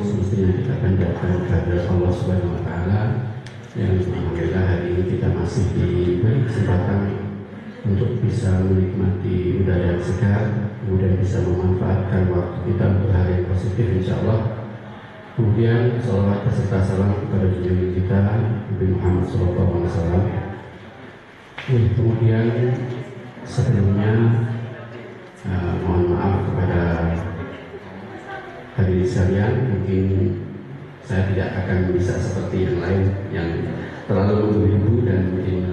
semestinya kita panjatkan kepada Allah Subhanahu wa Ta'ala yang alhamdulillah hari ini kita masih diberi kesempatan untuk bisa menikmati udara yang segar, kemudian bisa memanfaatkan waktu kita untuk hari yang positif insyaallah. Kemudian salawat beserta salam kepada junjungan kita Nabi Muhammad SAW. Kemudian sebelumnya mohon maaf kepada hadirin sekalian, mungkin saya tidak akan bisa seperti yang lain yang terlalu mengganggu dan mungkin,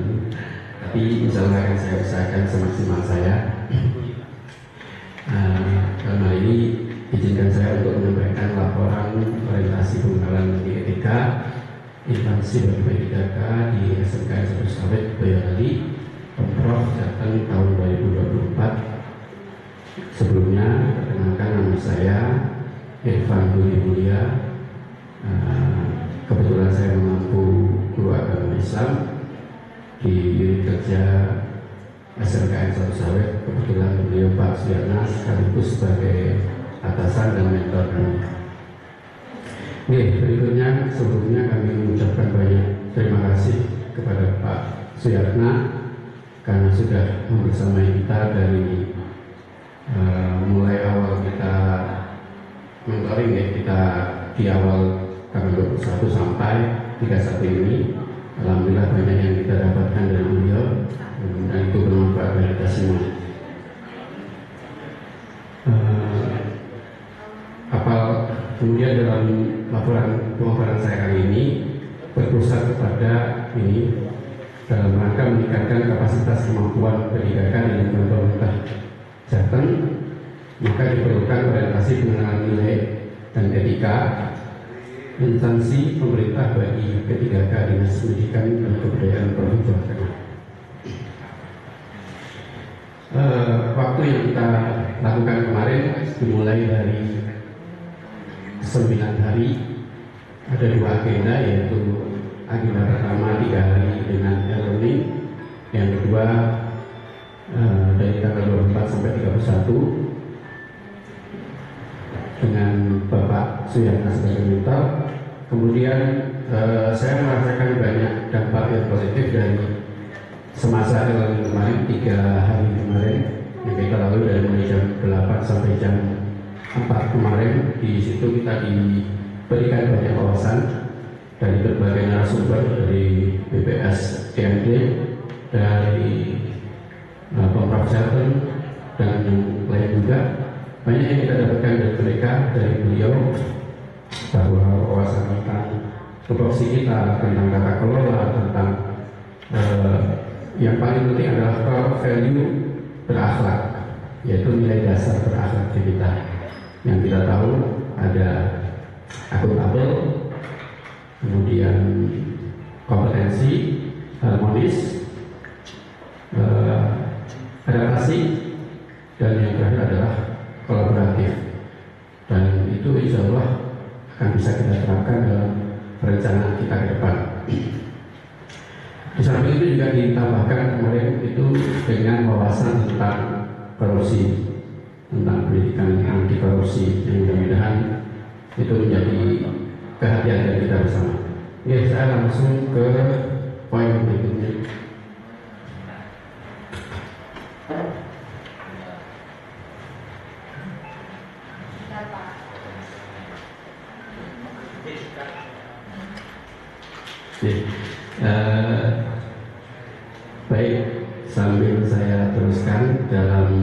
tapi insyaallah akan saya usahakan semaksimal saya. Dalam hal ini izinkan saya untuk menyampaikan laporan orientasi pengenalan di etika instansi bagi P3K di SMKN 1 Sawit Boyolali, Pemprov Jateng tahun 2024. Sebelumnya perkenalkan, nama saya Irfan Budi Mulia. Kebetulan saya mengampu guru agama Islam di unit kerja SMKN 1 Sawit. Kebetulan beliau Pak Suyatna sekaligus sebagai atasan dan mentor kami. Berikutnya sebelumnya kami mengucapkan banyak terima kasih kepada Pak Suyatna karena sudah membersamai kita dari mulai awal kita mentoring kita di awal tanggal 21 sampai 31 ini. Alhamdulillah banyak yang kita dapatkan dari beliau dan itu bermanfaat bagi kita semua. Kemudian dalam pemaparan saya kali ini berpusat kepada ini dalam rangka meningkatkan kapasitas kemampuan pendidikan di lingkungan pemerintah Jateng, maka diperlukan orientasi pengenalan nilai dan etika instansi pemerintah bagi P3K Dinas Pendidikan dan Kebudayaan Provinsi Jawa Tengah. Waktu yang kita lakukan kemarin dimulai dari 9 hari, ada 2 agenda, yaitu agenda pertama 3 hari dengan e-learning, yang kedua dari tanggal 24 sampai 31 dengan Bapak Suyatna sebagai mentor. Kemudian saya merasakan banyak dampak yang positif dari semasa e-learning kemarin, 3 hari kemarin yang kita lalui dari mulai jam 8 sampai jam 4 kemarin. Di situ kita diberikan banyak wawasan dari berbagai narasumber, dari BPS TMD, dari Pemprov Jateng dan yang lain juga. Banyak yang kita dapatkan dari mereka, dari beliau, bahwa wawasan tentang tupoksi kita, tentang tata kelola, tentang yang paling penting adalah core value berakhlak, yaitu nilai dasar berakhlak kita. Yang kita tahu ada akuntabel, kemudian kompetensi, harmonis, adaptasi, dan yang terakhir adalah kolaboratif. Dan itu insya Allah akan bisa kita terapkan dalam perencanaan kita ke depan. Di samping itu juga ditambahkan kemarin itu dengan wawasan tentang korupsi, tentang pendidikan anti korupsi, yang mudah-mudahan itu menjadi perhatian dari kita bersama. Oke, saya langsung ke poin berikutnya. Baik, sambil saya teruskan dalam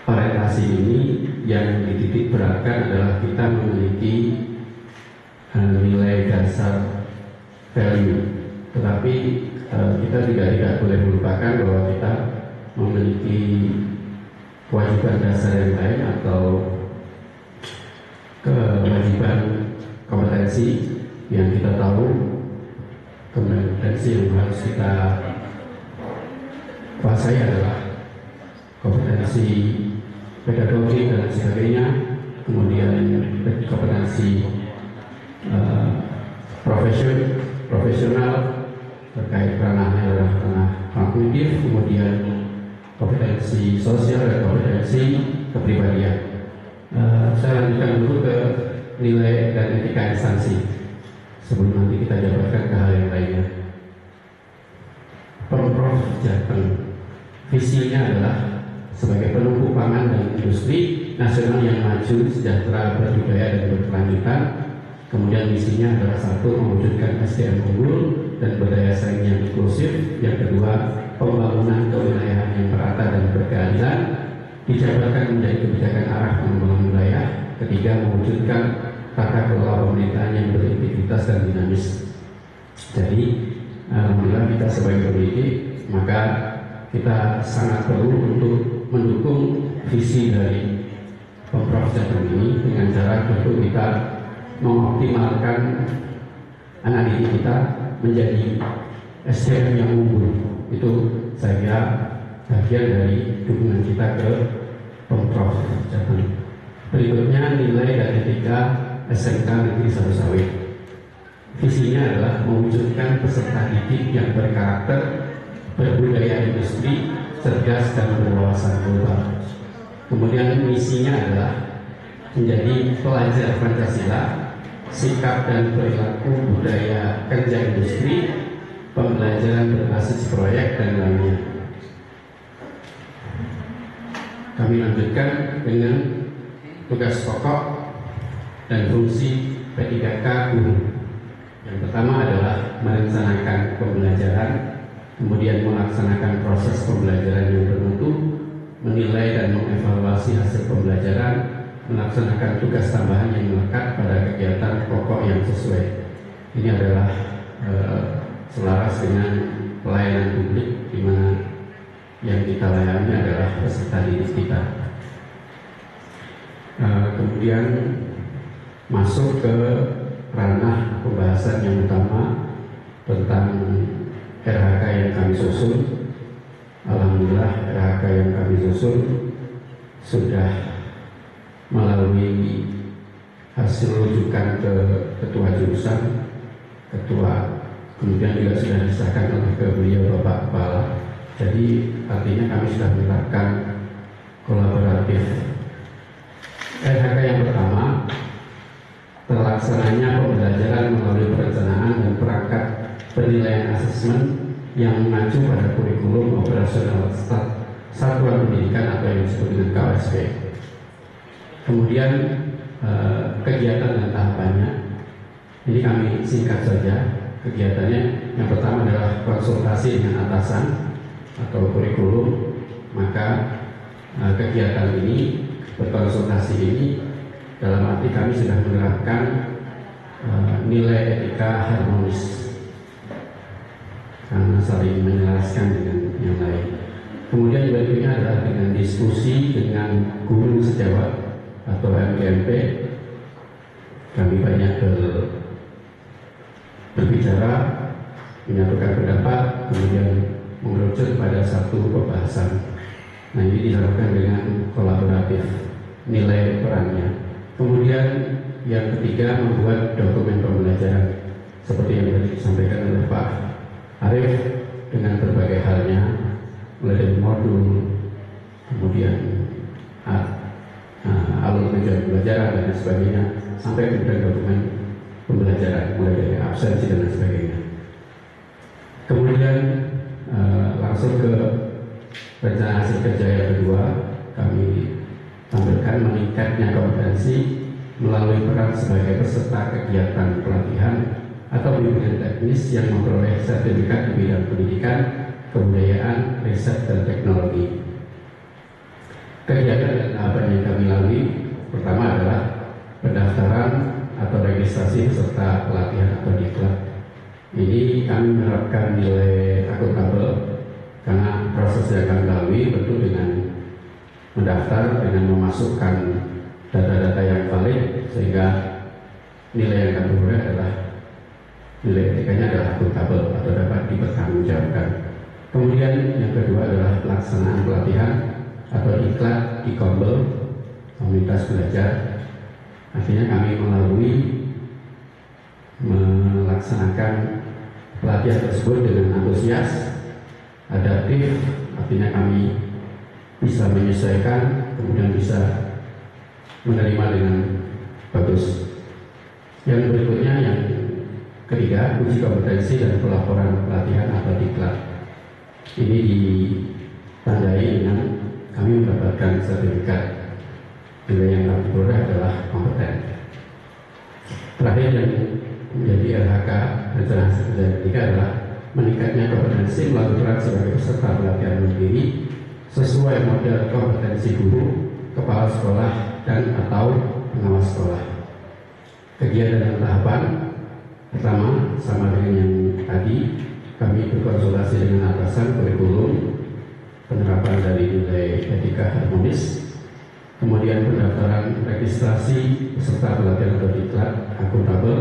orientasi ini, yang dititik beratkan adalah kita memiliki nilai dasar value, tetapi kita juga tidak boleh melupakan bahwa kita memiliki kewajiban dasar yang lain atau kewajiban kompetensi yang kita tahu. Kompetensi yang harus kita kuasai adalah kompetensi pedagogi dan sebagainya, kemudian kompetensi profesional terkait ranahnya adalah ranah kognitif, kemudian kompetensi sosial dan kompetensi kepribadian. Saya lanjutkan dulu ke nilai dan etika instansi sebelum nanti kita jabarkan ke hal yang lainnya. Pemprov Jateng visinya adalah sebagai penumpu pangan dan industri nasional yang maju, sejahtera, berbudaya dan berkelanjutan. Kemudian misinya adalah satu, mewujudkan SDM unggul dan berdaya saing yang inklusif. Yang kedua, pembangunan kewilayahan yang merata dan berkeadilan dijabarkan menjadi kebijakan arah pengembangan wilayah. Ketiga, mewujudkan tata kelola pemerintahan yang berintegritas dan dinamis. Jadi, alhamdulillah kita sebagai pendidik, maka kita sangat perlu untuk mendukung visi dari Pemprov Jateng ini dengan cara tentu kita mengoptimalkan anak didik kita menjadi SDM yang unggul. Itu saya kira bagian dari dukungan kita ke Pemprov Jateng. Berikutnya nilai dan etika SMK Negeri Satu Sawit. Visinya adalah mewujudkan peserta didik yang berkarakter, berbudaya industri, cerdas dan berwawasan global. Kemudian misinya adalah menjadi pelajar Pancasila, sikap dan perilaku budaya kerja industri, pembelajaran berbasis proyek dan lainnya. Kami lanjutkan dengan tugas pokok dan fungsi P3K guru. Yang pertama adalah merencanakan pembelajaran, kemudian melaksanakan proses pembelajaran yang bermutu, menilai dan mengevaluasi hasil pembelajaran, melaksanakan tugas tambahan yang melekat pada kegiatan pokok yang sesuai. Ini adalah selaras dengan pelayanan publik, di mana yang kita layani adalah peserta didik kita. Kemudian masuk ke ranah pembahasan yang utama tentang RHK yang kami susun. Alhamdulillah RHK yang kami susun sudah melalui hasil rujukan ke ketua jurusan, ketua, kemudian juga sudah disahkan oleh ke beliau Bapak Kepala. Jadi artinya kami sudah menerapkan kolaboratif. RHK yang pertama, terlaksananya pembelajaran melalui perencanaan dan perangkat penilaian asesmen yang mengacu pada kurikulum operasional satuan pendidikan atau yang disebut dengan KOSP. Kemudian kegiatan dan tahapannya, ini kami singkat saja. Kegiatannya yang pertama adalah konsultasi dengan atasan atau kurikulum. Maka kegiatan ini, berkonsultasi ini, dalam arti kami sudah menerapkan nilai etika harmonis karena saling menjelaskan dengan yang lain. Kemudian berikutnya adalah dengan diskusi dengan guru sejawat atau MGMP. Kami banyak berbicara, menyatukan pendapat, kemudian mengerucut pada satu pembahasan. Nah, ini dilakukan dengan kolaboratif, nilai perannya. Kemudian yang ketiga, membuat dokumen pembelajaran seperti yang tadi disampaikan oleh Pak Arief dengan berbagai halnya, mulai dari modul, kemudian alur tujuan pembelajaran dan sebagainya, sampai kemudian dokumen pembelajaran mulai dari absensi dan sebagainya. Kemudian langsung ke rencana hasil kerja yang kedua, kami tampilkan meningkatnya kompetensi melalui peran sebagai peserta kegiatan pelatihan atau bimbingan teknis yang memperoleh sertifikat di bidang pendidikan, kebudayaan, riset, dan teknologi. Kegiatan dan tahapan yang kami lalui pertama adalah pendaftaran atau registrasi peserta pelatihan atau diklat. Ini kami menerapkan nilai akuntabel karena proses yang kami lalui tentu dengan mendaftar, dengan memasukkan data-data yang valid, sehingga nilai yang kami peroleh adalah nilai etikanya adalah akuntabel atau dapat dipertanggungjawabkan. Kemudian yang kedua adalah pelaksanaan pelatihan atau diklat di Kombel, komunitas belajar. Artinya kami melalui melaksanakan pelatihan tersebut dengan antusias, adaptif, artinya kami bisa menyesuaikan, kemudian bisa menerima dengan bagus. Yang berikutnya, yang ketiga, uji kompetensi dan pelaporan pelatihan atau diklat. Ini ditandai dengan kami mendapatkan sertifikat. Nilai yang kami peroleh adalah kompeten. Terakhir yang menjadi LHK rencana kerja ketiga adalah meningkatnya kompetensi melalui peran sebagai peserta pelatihan mandiri sesuai model kompetensi guru, kepala sekolah, dan atau pengawas sekolah. Kegiatan dan tahapan pertama sama dengan yang tadi, kami berkonsultasi dengan atasan kurikulum, penerapan dari nilai etika harmonis, kemudian pendaftaran registrasi peserta pelatihan atau diklat akuntabel,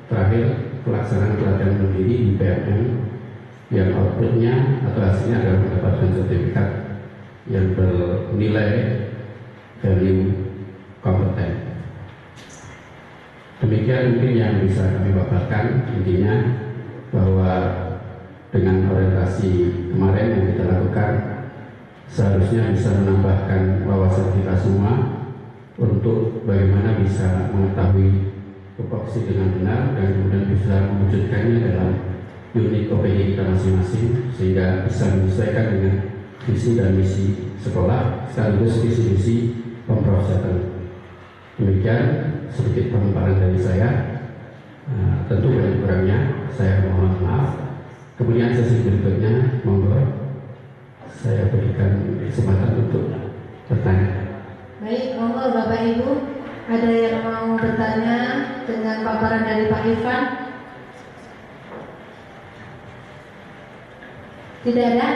terakhir pelaksanaan pelatihan mandiri di PMM yang outputnya atau hasilnya adalah mendapatkan sertifikat yang bernilai value kompeten. Demikian mungkin yang bisa kami paparkan. Intinya bahwa dengan orientasi kemarin yang kita lakukan seharusnya bisa menambahkan wawasan kita semua untuk bagaimana bisa mengetahui tupoksi dengan benar dan kemudian bisa mewujudkannya dalam unit OPD kita masing-masing sehingga bisa menyesuaikan dengan visi dan misi sekolah sekaligus visi-misi Pemprov Jateng. Demikian sedikit pemaparan dari saya. Tentu banyak kurangnya saya mohon maaf. Kemudian sesi berikutnya monggo saya berikan kesempatan untuk bertanya. Baik, monggo Bapak Ibu, ada yang mau bertanya dengan paparan dari Pak Irfan? Tidak ada?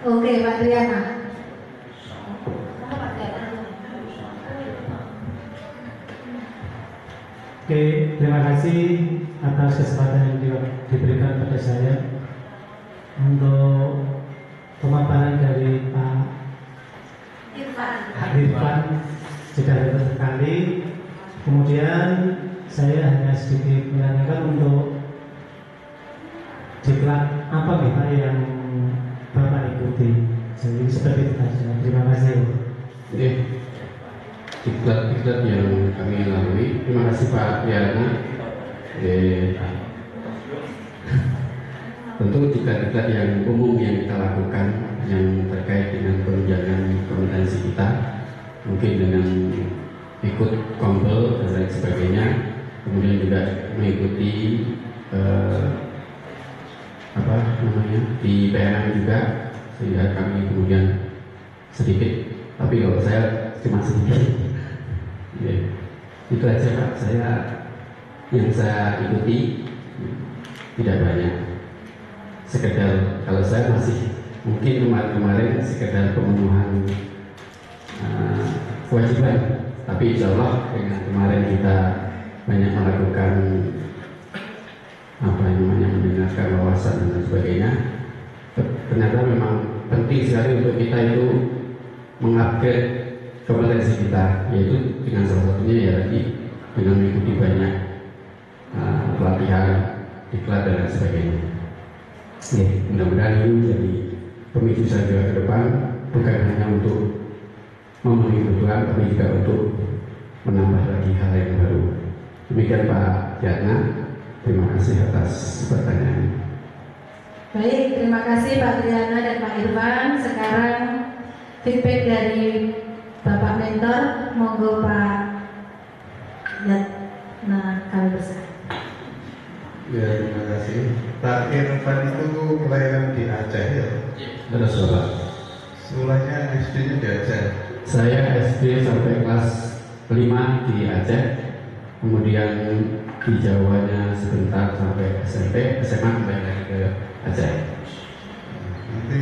Oke, Pak Triana. Oke, terima kasih atas kesempatan yang diberikan pada saya untuk pemaparan dari Pak Irfan sudah betul sekali. Kemudian saya hanya sedikit menanyakan untuk diklat apa Pak yang Bapak ikuti. Jadi seperti itu saja. Terima kasih. Oke. Diklat-diklat yang kami lalui. Terima kasih Pak Yana. Tentu diklat-diklat yang umum yang kita lakukan yang terkait dengan penunjangan kompetensi kita, mungkin dengan ikut kompel dan lain sebagainya, kemudian juga mengikuti di PMM juga, sehingga kami kemudian sedikit, tapi kalau saya cuma sedikit. Ya, itu aja Pak, yang saya ikuti tidak banyak. Sekedar kalau saya masih mungkin kemarin sekedar pemenuhan kewajiban, tapi insya Allah dengan kemarin kita banyak melakukan mendengarkan wawasan dan sebagainya. Ternyata memang penting sekali untuk kita itu mengupgrade kompetensi kita, yaitu dengan salah satunya ya tadi dengan mengikuti banyak pelatihan, diklat dan lain sebagainya. Ya, mudah-mudahan ini menjadi pemicu saya juga ke depan, bukan hanya untuk memenuhi kebutuhan, tapi juga untuk menambah lagi hal yang baru. Demikian Pak Yatna, terima kasih atas pertanyaannya. Baik, terima kasih Pak Triana dan Pak Irfan. Sekarang feedback dari Bapak Mentor, monggo Pak Yatna kami bersama. Ya, terima kasih. Pak Irfan itu kelahiran di Aceh ya? Terus Bapak. Sekolahnya SD-nya di Aceh. Saya SD sampai kelas 5 di Aceh, kemudian di Jawanya sebentar sampai SMP, SMA kembali lagi ke Aceh. Nanti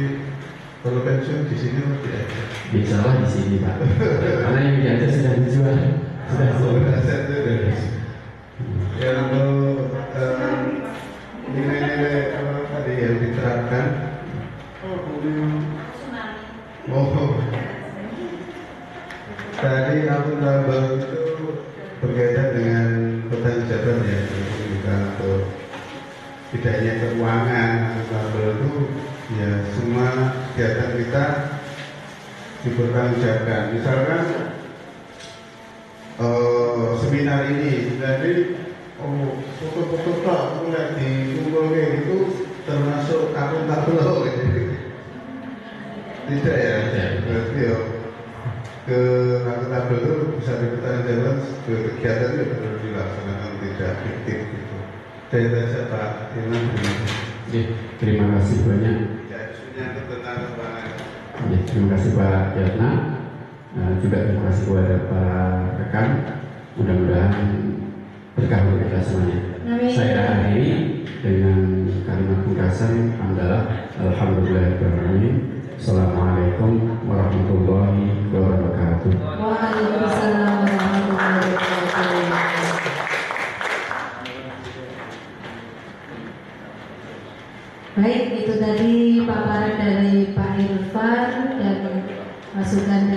kalau pensiun di sini atau di Aceh? Insya Allah di sini Pak, karena yang di Aceh sudah dijual. Sudah Aceh itu dari. Ya, untuk nilai-nilai apa tadi yang diterapkan. Tadi akuntabel itu berkaitan dengan petani jabatan ya, bukan untuk tidak hanya keuangan. Akuntabel itu ya semua kegiatan kita dipertanggungjawabkan. Misalkan seminar ini, jadi foto-foto tak mulai dikumpul kayak gitu termasuk akuntabel gitu. Tidak ya, berarti ya ke akuntabel itu bisa dipertanggungjawabkan kegiatan itu harus dilaksanakan tidak fiktif gitu. Dari saja Pak Irwan. Terima kasih banyak. Ya, isunya itu tentang keuangan. Terima kasih Pak Yatna. Juga terima kasih kepada para rekan. Mudah-mudahan berkah untuk kita semuanya. Amin. Saya akhiri dengan kalimat pungkasan adalah Alhamdulillahirrahmanirrahim. Assalamualaikum warahmatullahi wabarakatuh. Waalaikumsalam warahmatullahi wabarakatuh. Baik, itu tadi paparan dari Pak Irfan dan masukan dari